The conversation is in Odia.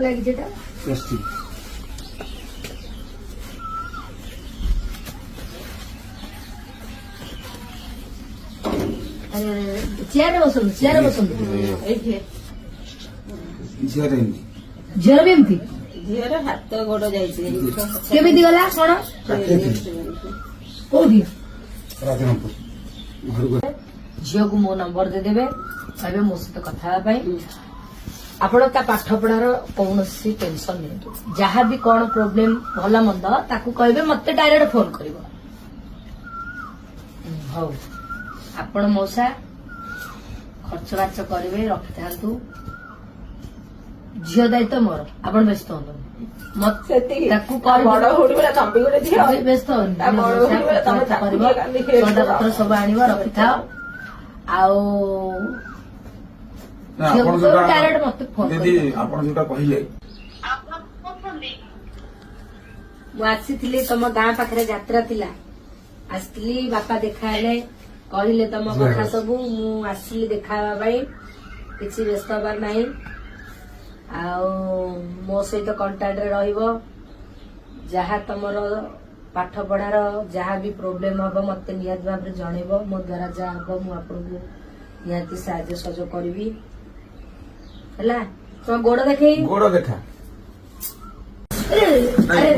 যেটা টেস্টি চেয়ারে বসুন ଝିଅରେ ଏମିତି ଝିଅର ବି ଏମିତି ଝିଅର ହାତ ଗୋଡ ଯାଇଛି କେମିତି ଗଲା କଣ କୋଉଠି ରାଜନପୁର ଘରକୁ ଝିଅକୁ ମୋ ନମ୍ବର ଦେଇଦେବେ କହିବେ ମୋ ସହିତ କଥା ହେବା ପାଇଁ ଆପଣ ତା ପାଠ ପଢାର କୌଣସି ଟେନସନ ନିଅନ୍ତୁ ଯାହାବି କଣ ପ୍ରୋବ୍ଲେମ ଭଲ ମନ୍ଦ ତାକୁ କହିବେ ମତେ ଡାଇରେକ୍ଟ ଫୋନ କରିବ ହଉ ଆପଣ ମଉସା ଖର୍ଚ୍ଚ ବାର୍ଚ୍ଚ କରିବେ ରଖିଥାନ୍ତୁ ଝିଅ ଦାୟିତ୍ୱ ମୋର ଆପଣ ବ୍ୟସ୍ତ ହୁଅନ୍ତୁ ମତେ ତାକୁ ବଡ ହଉଡି ବେଳେ ତମ୍ବି ଗୋଟେ ଝିଅ ବ୍ୟସ୍ତ କରିବ ସଉଦା ପତ୍ର ସବୁ ଆଣିବ ରଖିଥାଅ ଆଉ ନା, ଆପଣ ଯୋଉଟା ଡାଇରେକ୍ଟ ମତେ ଫୋନ ଦିଦି ଆପଣ ଯୋଉଟା କହିଲେ ମୁଁ ଆସିଥିଲି ତମ ଗାଁ ପାଖରେ ଯାତ୍ରା ଥିଲା ଆସିଥିଲି ବାପା ଦେଖା ହେଲେ କହିଲେ ତମ କଥା ସବୁ ମୁଁ ଆସିଲି ଦେଖା ହେବା ପାଇଁ କିଛି ବ୍ୟସ୍ତ ହବାର ନାହିଁ ଆଉ ମୋ ସହିତ କଣ୍ଟାକ୍ଟରେ ରହିବ ଯାହା ତମର ପାଠ ପଢାର ଯାହା ବି ପ୍ରୋବ୍ଲେମ ହବ ମତେ ନିହାତି ଭାବରେ ଜଣେଇବ ମୋ ଦ୍ୱାରା ଯାହା ହବ ମୁଁ ଆପଣଙ୍କୁ ନିହାତି ସାହାଯ୍ୟ ସହଯୋଗ କରିବି ହେଲା ତମ ଗୋଡ ଦେଖେଇ ଗୋଡ ଦେଖା ଆରେ